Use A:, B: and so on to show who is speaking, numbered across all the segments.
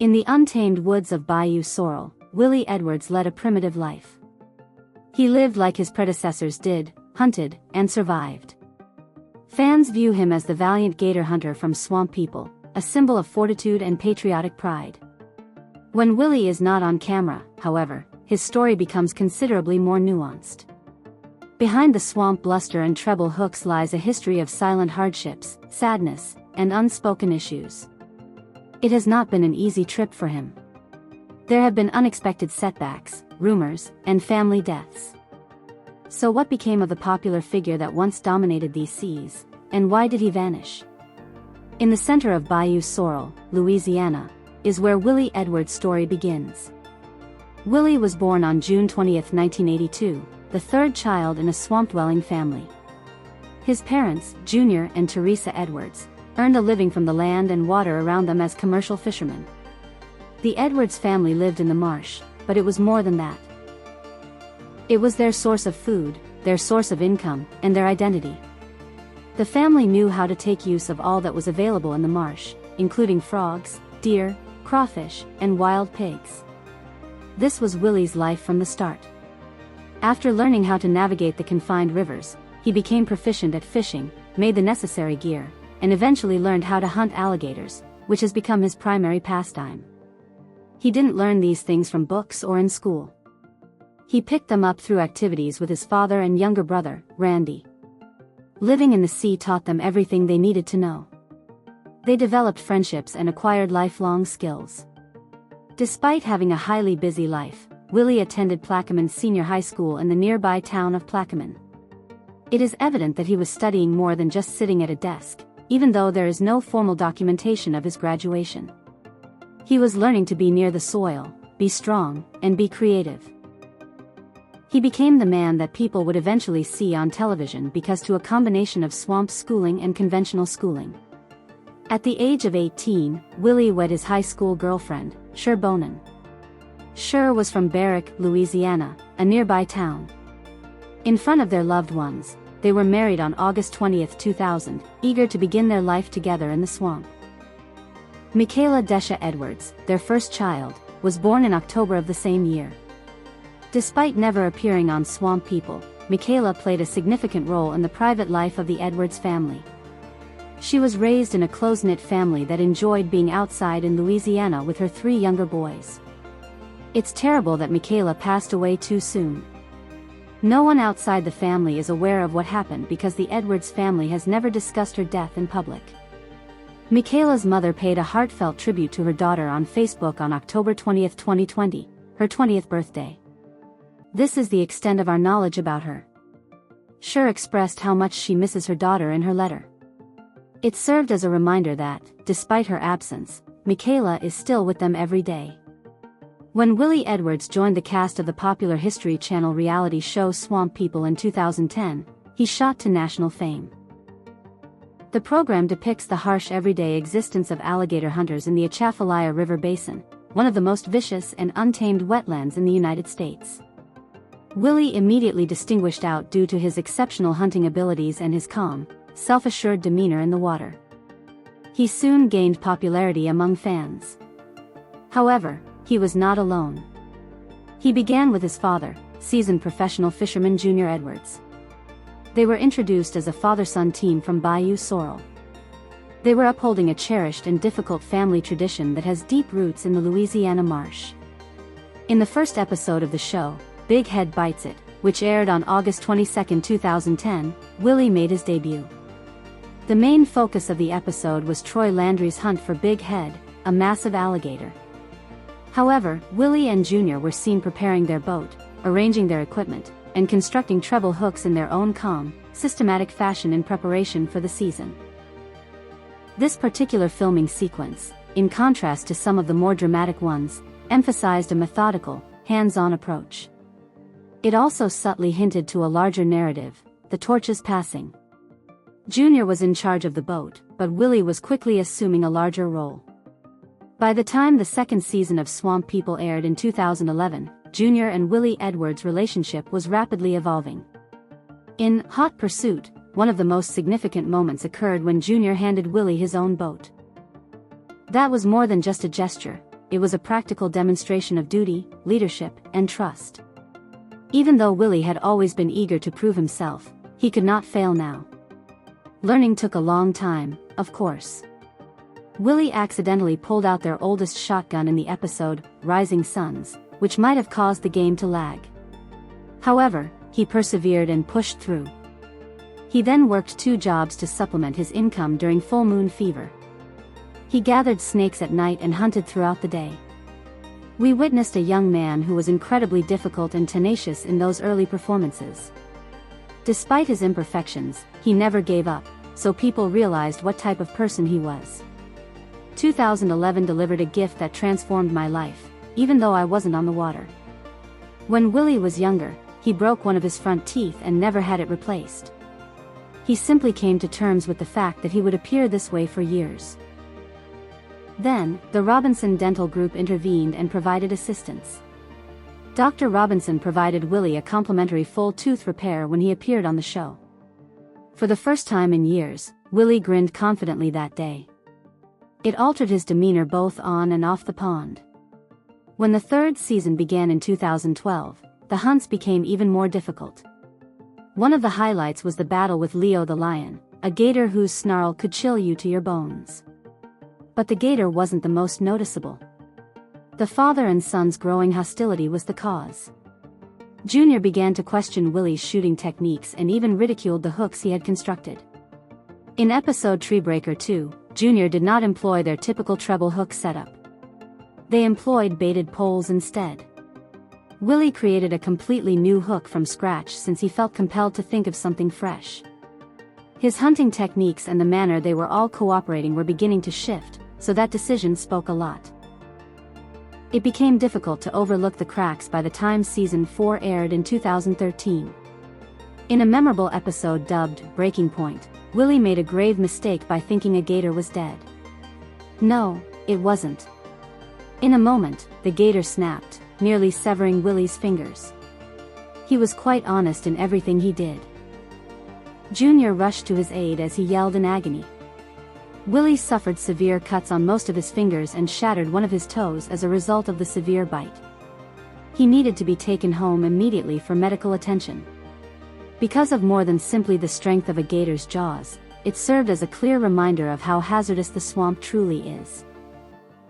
A: In the untamed woods of Bayou Sorrel, Willie Edwards led a primitive life. He lived like his predecessors did, hunted, and survived. Fans view him as the valiant gator hunter from swamp people, a symbol of fortitude and patriotic pride. When Willie is not on camera, however, his story becomes considerably more nuanced. Behind the swamp bluster and treble hooks lies a history of silent hardships, sadness, and unspoken issues. It has not been an easy trip for him. There have been unexpected setbacks, rumors, and family deaths. So what became of the popular figure that once dominated these seas, and why did he vanish? In the center of Bayou Sorrel, Louisiana, is where Willie Edwards' story begins. Willie was born on June 20, 1982, the third child in a swamp-dwelling family. His parents, Junior and Teresa Edwards, earned a living from the land and water around them as commercial fishermen. The Edwards family lived in the marsh, but it was more than that. It was their source of food, their source of income, and their identity. The family knew how to take use of all that was available in the marsh, including frogs, deer, crawfish, and wild pigs. This was Willie's life from the start. After learning how to navigate the confined rivers, he became proficient at fishing, made the necessary gear, and eventually learned how to hunt alligators, which has become his primary pastime. He didn't learn these things from books or in school. He picked them up through activities with his father and younger brother, Randy. Living in the sea taught them everything they needed to know. They developed friendships and acquired lifelong skills. Despite having a highly busy life, Willie attended Plaquemine Senior High School in the nearby town of Plaquemine. It is evident that he was studying more than just sitting at a desk, even though there is no formal documentation of his graduation. He was learning to be near the soil, be strong, and be creative. He became the man that people would eventually see on television because to a combination of swamp schooling and conventional schooling. At the age of 18, Willie wed his high school girlfriend, Cher Bonin. Cher was from Barrick, Louisiana, a nearby town. In front of their loved ones, they were married on August 20, 2000, eager to begin their life together in the swamp. Michaela Desha Edwards, their first child, was born in October of the same year. Despite never appearing on Swamp People, Michaela played a significant role in the private life of the Edwards family. She was raised in a close-knit family that enjoyed being outside in Louisiana with her 3 younger boys. It's terrible that Michaela passed away too soon. No one outside the family is aware of what happened because the Edwards family has never discussed her death in public. Michaela's mother paid a heartfelt tribute to her daughter on Facebook on October 20, 2020, her 20th birthday. This is the extent of our knowledge about her. Cher expressed how much she misses her daughter in her letter. It served as a reminder that, despite her absence, Michaela is still with them every day. When Willie Edwards joined the cast of the popular History Channel reality show Swamp People in 2010, he shot to national fame. The program depicts the harsh everyday existence of alligator hunters in the Atchafalaya River Basin, one of the most vicious and untamed wetlands in the United States. Willie immediately distinguished out due to his exceptional hunting abilities and his calm, self-assured demeanor in the water. He soon gained popularity among fans. However, he was not alone. He began with his father, seasoned professional fisherman Junior Edwards. They were introduced as a father-son team from Bayou Sorrel. They were upholding a cherished and difficult family tradition that has deep roots in the Louisiana marsh. In the first episode of the show, Big Head Bites It, which aired on August 22, 2010, Willie made his debut. The main focus of the episode was Troy Landry's hunt for Big Head, a massive alligator. However, Willie and Junior were seen preparing their boat, arranging their equipment, and constructing treble hooks in their own calm, systematic fashion in preparation for the season. This particular filming sequence, in contrast to some of the more dramatic ones, emphasized a methodical, hands-on approach. It also subtly hinted to a larger narrative, the torches passing. Junior was in charge of the boat, but Willie was quickly assuming a larger role. By the time the second season of Swamp People aired in 2011, Junior and Willie Edwards' relationship was rapidly evolving. In Hot Pursuit, one of the most significant moments occurred when Junior handed Willie his own boat. That was more than just a gesture, it was a practical demonstration of duty, leadership, and trust. Even though Willie had always been eager to prove himself, he could not fail now. Learning took a long time, of course. Willie accidentally pulled out their oldest shotgun in the episode, Rising Suns, which might have caused the game to lag. However, he persevered and pushed through. He then worked 2 jobs to supplement his income during full moon fever. He gathered snakes at night and hunted throughout the day. We witnessed a young man who was incredibly difficult and tenacious in those early performances. Despite his imperfections, he never gave up, so people realized what type of person he was. 2011 delivered a gift that transformed my life, even though I wasn't on the water. When Willie was younger, he broke one of his front teeth and never had it replaced. He simply came to terms with the fact that he would appear this way for years. Then, the Robinson Dental Group intervened and provided assistance. Dr. Robinson provided Willie a complimentary full tooth repair when he appeared on the show. For the first time in years, Willie grinned confidently that day. It altered his demeanor both on and off the pond. When the 3rd season began in 2012, the hunts became even more difficult. One of the highlights was the battle with Leo the lion, a gator whose snarl could chill you to your bones. But the gator wasn't the most noticeable. The father and son's growing hostility was the cause. Junior began to question Willie's shooting techniques and even ridiculed the hooks he had constructed. In episode Treebreaker 2, Junior did not employ their typical treble hook setup. They employed baited poles instead. Willie created a completely new hook from scratch since he felt compelled to think of something fresh. His hunting techniques and the manner they were all cooperating were beginning to shift, so that decision spoke a lot. It became difficult to overlook the cracks by the time season 4 aired in 2013. In a memorable episode dubbed Breaking Point, Willie made a grave mistake by thinking a gator was dead. No, it wasn't. In a moment, the gator snapped, nearly severing Willie's fingers. He was quite honest in everything he did. Junior rushed to his aid as he yelled in agony. Willie suffered severe cuts on most of his fingers and shattered one of his toes as a result of the severe bite. He needed to be taken home immediately for medical attention. Because of more than simply the strength of a gator's jaws, it served as a clear reminder of how hazardous the swamp truly is.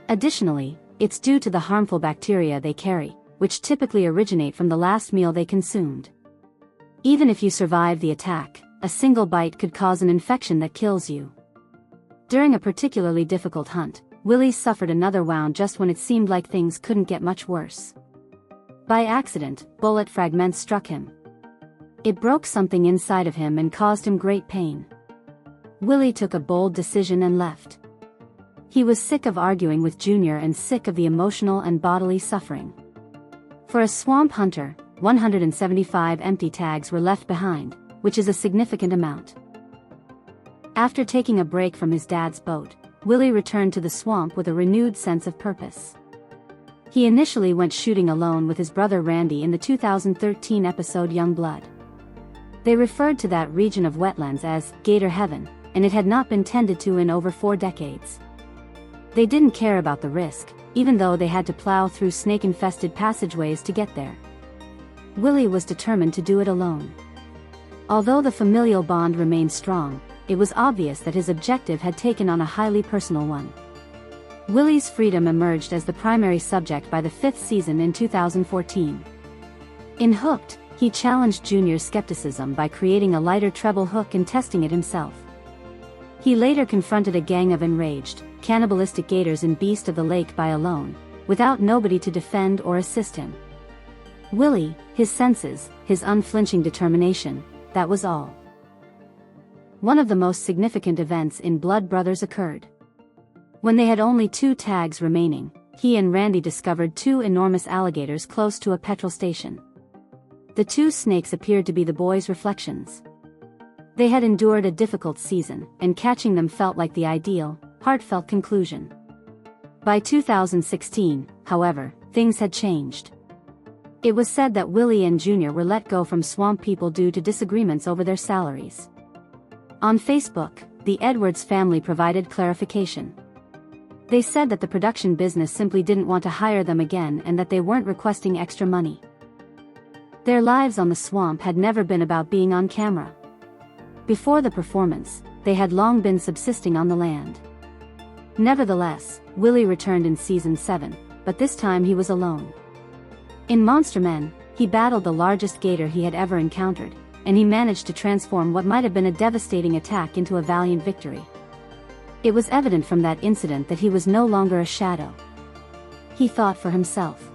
A: Additionally, it's due to the harmful bacteria they carry, which typically originate from the last meal they consumed. Even if you survive the attack, a single bite could cause an infection that kills you. During a particularly difficult hunt, Willie suffered another wound just when it seemed like things couldn't get much worse. By accident, bullet fragments struck him. It broke something inside of him and caused him great pain. Willie took a bold decision and left. He was sick of arguing with Junior and sick of the emotional and bodily suffering. For a swamp hunter, 175 empty tags were left behind, which is a significant amount. After taking a break from his dad's boat, Willie returned to the swamp with a renewed sense of purpose. He initially went shooting alone with his brother Randy in the 2013 episode Young Blood. They referred to that region of wetlands as Gator Heaven, and it had not been tended to in over 4 decades. They didn't care about the risk, even though they had to plow through snake-infested passageways to get there. Willie was determined to do it alone. Although the familial bond remained strong, it was obvious that his objective had taken on a highly personal one. Willie's freedom emerged as the primary subject by the 5th season in 2014. In Hooked, he challenged Junior's skepticism by creating a lighter treble hook and testing it himself. He later confronted a gang of enraged, cannibalistic gators in Beast of the Lake by alone, without nobody to defend or assist him. Willie, his senses, his unflinching determination, that was all. One of the most significant events in Blood Brothers occurred. When they had only 2 tags remaining, he and Randy discovered 2 enormous alligators close to a petrol station. The 2 snakes appeared to be the boys' reflections. They had endured a difficult season, and catching them felt like the ideal, heartfelt conclusion. By 2016, however, things had changed. It was said that Willie and Junior were let go from Swamp People due to disagreements over their salaries. On Facebook, the Edwards family provided clarification. They said that the production business simply didn't want to hire them again and that they weren't requesting extra money. Their lives on the swamp had never been about being on camera. Before the performance, they had long been subsisting on the land. Nevertheless, Willie returned in season 7, but this time he was alone. In Monster Men, he battled the largest gator he had ever encountered, and he managed to transform what might have been a devastating attack into a valiant victory. It was evident from that incident that he was no longer a shadow. He thought for himself.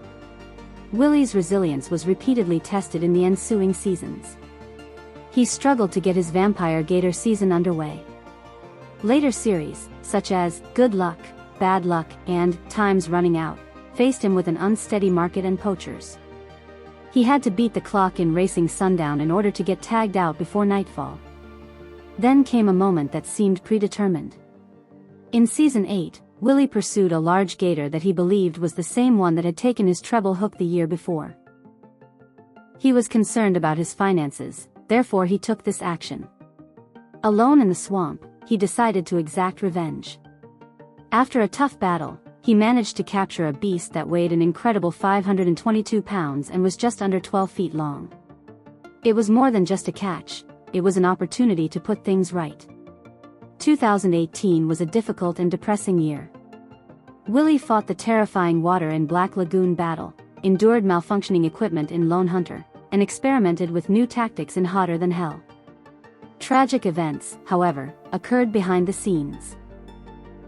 A: Willie's resilience was repeatedly tested in the ensuing seasons. He struggled to get his vampire gator season underway. Later series, such as Good Luck, Bad Luck, and Time's Running Out, faced him with an unsteady market and poachers. He had to beat the clock in racing sundown in order to get tagged out before nightfall. Then came a moment that seemed predetermined. In season 8, Willie pursued a large gator that he believed was the same one that had taken his treble hook the year before. He was concerned about his finances, therefore he took this action. Alone in the swamp, he decided to exact revenge. After a tough battle, he managed to capture a beast that weighed an incredible 522 pounds and was just under 12 feet long. It was more than just a catch, it was an opportunity to put things right. 2018 was a difficult and depressing year. Willie fought the terrifying water in Black Lagoon battle, endured malfunctioning equipment in Lone Hunter, and experimented with new tactics in Hotter Than Hell. Tragic events, however, occurred behind the scenes.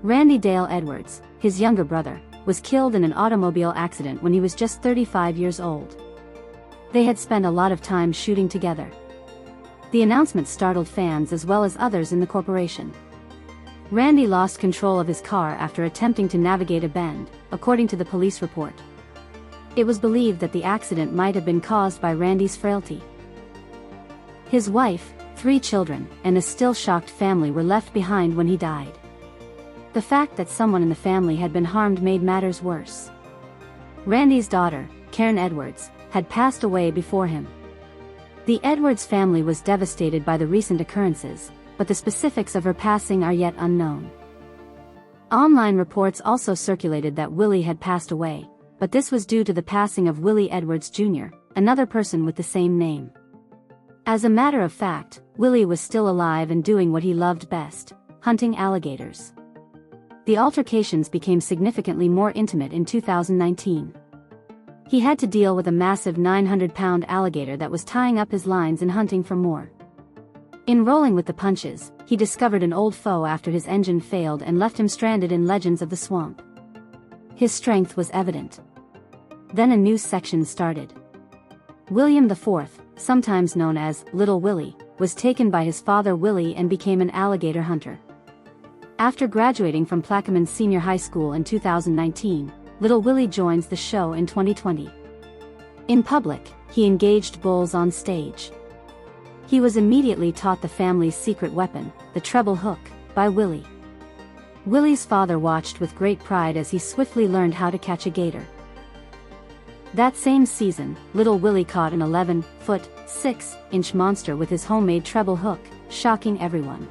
A: Randy Dale Edwards, his younger brother, was killed in an automobile accident when he was just 35 years old. They had spent a lot of time shooting together. The announcement startled fans as well as others in the corporation. Randy lost control of his car after attempting to navigate a bend, according to the police report. It was believed that the accident might have been caused by Randy's frailty. His wife, 3 children, and a still shocked family were left behind when he died. The fact that someone in the family had been harmed made matters worse. Randy's daughter, Karen Edwards, had passed away before him. The Edwards family was devastated by the recent occurrences, but the specifics of her passing are yet unknown. Online reports also circulated that Willie had passed away, but this was due to the passing of Willie Edwards Jr., another person with the same name. As a matter of fact, Willie was still alive and doing what he loved best, hunting alligators. The altercations became significantly more intimate in 2019. He had to deal with a massive 900-pound alligator that was tying up his lines and hunting for more. In rolling with the punches, he discovered an old foe after his engine failed and left him stranded in Legends of the Swamp. His strength was evident. Then a new section started. William IV, sometimes known as Little Willie, was taken by his father Willie and became an alligator hunter. After graduating from Plaquemine Senior High School in 2019, Little Willie joins the show in 2020. In public, he engaged bulls on stage. He was immediately taught the family's secret weapon, the treble hook, by Willie. Willie's father watched with great pride as he swiftly learned how to catch a gator. That same season, Little Willie caught an 11-foot, 6-inch monster with his homemade treble hook, shocking everyone.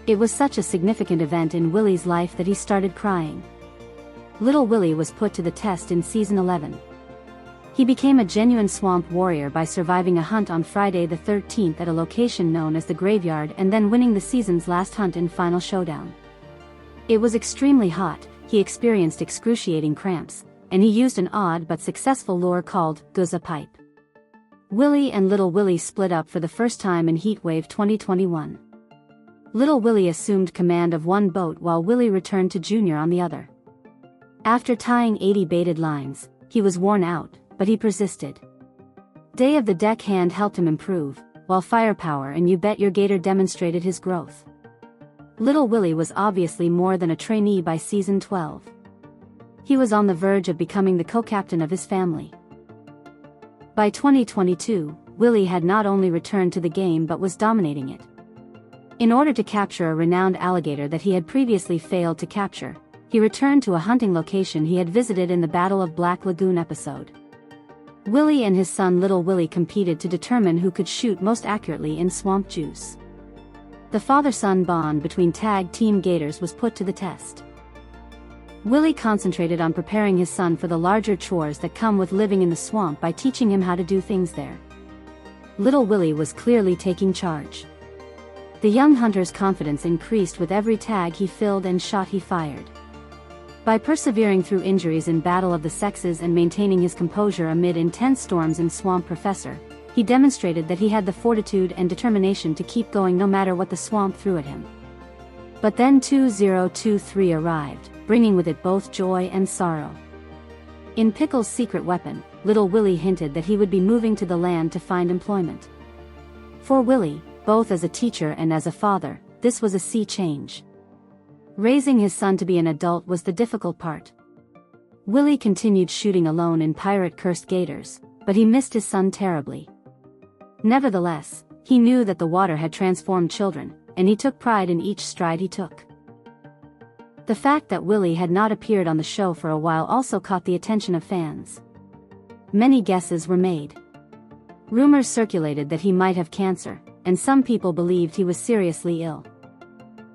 A: It was such a significant event in Willie's life that he started crying. Little Willie was put to the test in season 11. He became a genuine swamp warrior by surviving a hunt on Friday the 13th at a location known as the Graveyard and then winning the season's last hunt and final showdown. It was extremely hot, he experienced excruciating cramps, and he used an odd but successful lure called Guza Pipe. Willie and Little Willie split up for the first time in Heatwave 2021. Little Willie assumed command of one boat while Willie returned to Junior on the other. After tying 80 baited lines, he was worn out, but he persisted. Day of the Deck Hand helped him improve, while Firepower and You Bet Your Gator demonstrated his growth. Little Willie was obviously more than a trainee by season 12. He was on the verge of becoming the co-captain of his family. By 2022, Willie had not only returned to the game but was dominating it. In order to capture a renowned alligator that he had previously failed to capture, he returned to a hunting location he had visited in the Battle of Black Lagoon episode. Willie and his son Little Willie competed to determine who could shoot most accurately in Swamp Juice. The father-son bond between tag team gators was put to the test. Willie concentrated on preparing his son for the larger chores that come with living in the swamp by teaching him how to do things there. Little Willie was clearly taking charge. The young hunter's confidence increased with every tag he filled and shot he fired. By persevering through injuries in battle of the sexes and maintaining his composure amid intense storms in Swamp Professor, he demonstrated that he had the fortitude and determination to keep going no matter what the swamp threw at him. But then 2023 arrived, bringing with it both joy and sorrow. In Pickle's secret weapon, Little Willie hinted that he would be moving to the land to find employment. For Willie, both as a teacher and as a father, this was a sea change. Raising his son to be an adult was the difficult part. Willie continued shooting alone in pirate-cursed gators, but he missed his son terribly. Nevertheless, he knew that the water had transformed children, and he took pride in each stride he took. The fact that Willie had not appeared on the show for a while also caught the attention of fans. Many guesses were made. Rumors circulated that he might have cancer, and some people believed he was seriously ill.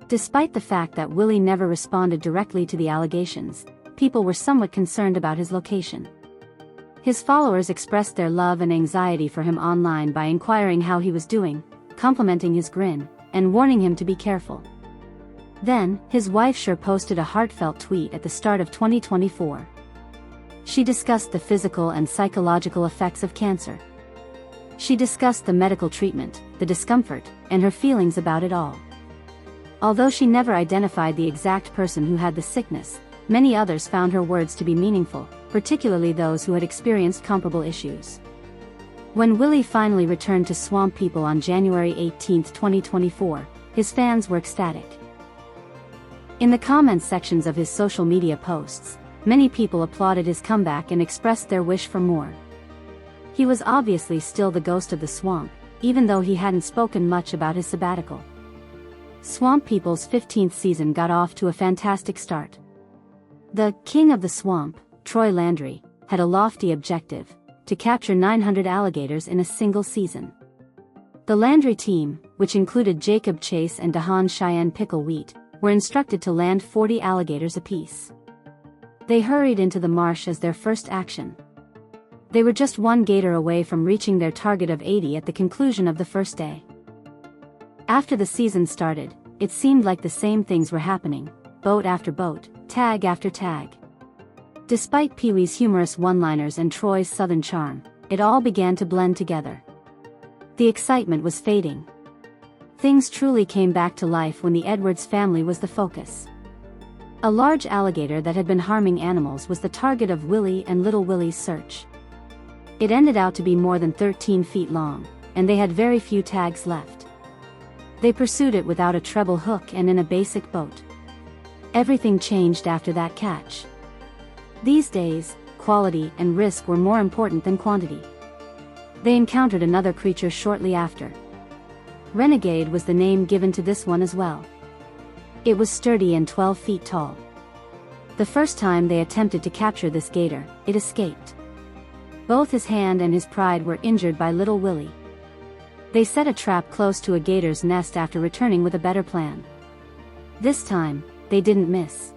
A: Despite the fact that Willie never responded directly to the allegations, people were somewhat concerned about his location. His followers expressed their love and anxiety for him online by inquiring how he was doing, complimenting his grin, and warning him to be careful. Then, his wife Cher posted a heartfelt tweet at the start of 2024. She discussed the physical and psychological effects of cancer. She discussed the medical treatment, the discomfort, and her feelings about it all. Although she never identified the exact person who had the sickness, many others found her words to be meaningful, particularly those who had experienced comparable issues. When Willie finally returned to Swamp People on January 18, 2024, his fans were ecstatic. In the comments sections of his social media posts, many people applauded his comeback and expressed their wish for more. He was obviously still the ghost of the swamp, even though he hadn't spoken much about his sabbatical. Swamp People's 15th season got off to a fantastic start. The King of the Swamp, Troy Landry, had a lofty objective: to capture 900 alligators in a single season. The Landry team, which included Jacob Chase and Dahan Cheyenne Pickle Wheat, were instructed to land 40 alligators apiece. They hurried into the marsh as their first action. They were just one gator away from reaching their target of 80 at the conclusion of the first day. After the season started, it seemed like the same things were happening, boat after boat, tag after tag. Despite Pee-wee's humorous one-liners and Troy's southern charm, it all began to blend together. The excitement was fading. Things truly came back to life when the Edwards family was the focus. A large alligator that had been harming animals was the target of Willie and Little Willie's search. It ended out to be more than 13 feet long, and they had very few tags left. They pursued it without a treble hook and in a basic boat. Everything changed after that catch. These days, quality and risk were more important than quantity. They encountered another creature shortly after. Renegade was the name given to this one as well. It was sturdy and 12 feet tall. The first time they attempted to capture this gator, it escaped. Both his hand and his pride were injured by Little Willie. They set a trap close to a gator's nest after returning with a better plan. This time, they didn't miss.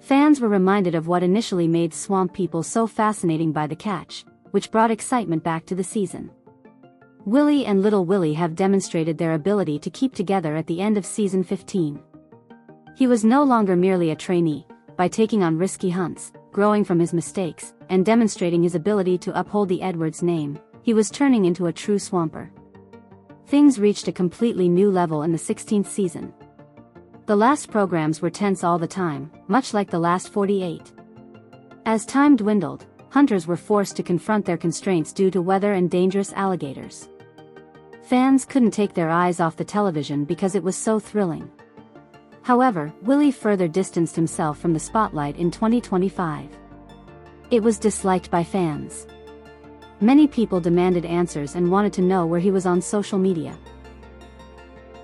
A: Fans were reminded of what initially made Swamp People so fascinating by the catch, which brought excitement back to the season. Willie and Little Willie have demonstrated their ability to keep together at the end of season 15. He was no longer merely a trainee. By taking on risky hunts, growing from his mistakes, and demonstrating his ability to uphold the Edwards name, he was turning into a true swamper. Things reached a completely new level in the 16th season. The last programs were tense all the time, much like the last 48. As time dwindled, hunters were forced to confront their constraints due to weather and dangerous alligators. Fans couldn't take their eyes off the television because it was so thrilling. However, Willie further distanced himself from the spotlight in 2025. It was disliked by fans. Many people demanded answers and wanted to know where he was on social media.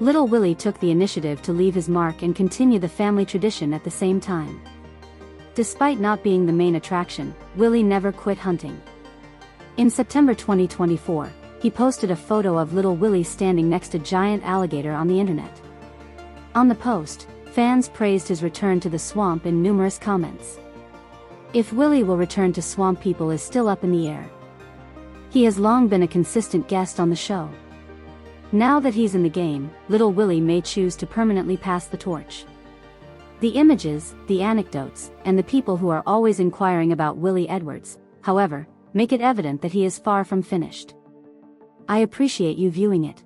A: Little Willie took the initiative to leave his mark and continue the family tradition at the same time. Despite not being the main attraction, Willie never quit hunting. In September 2024, he posted a photo of Little Willie standing next to a giant alligator on the internet. On the post, Fans praised his return to the swamp in numerous comments. If Willie will return to Swamp People is still up in the air. He has long been a consistent guest on the show. Now that he's in the game, little Willie may choose to permanently pass the torch. The images, the anecdotes, and the people who are always inquiring about Willie Edwards, however, make it evident that he is far from finished. I appreciate you viewing it.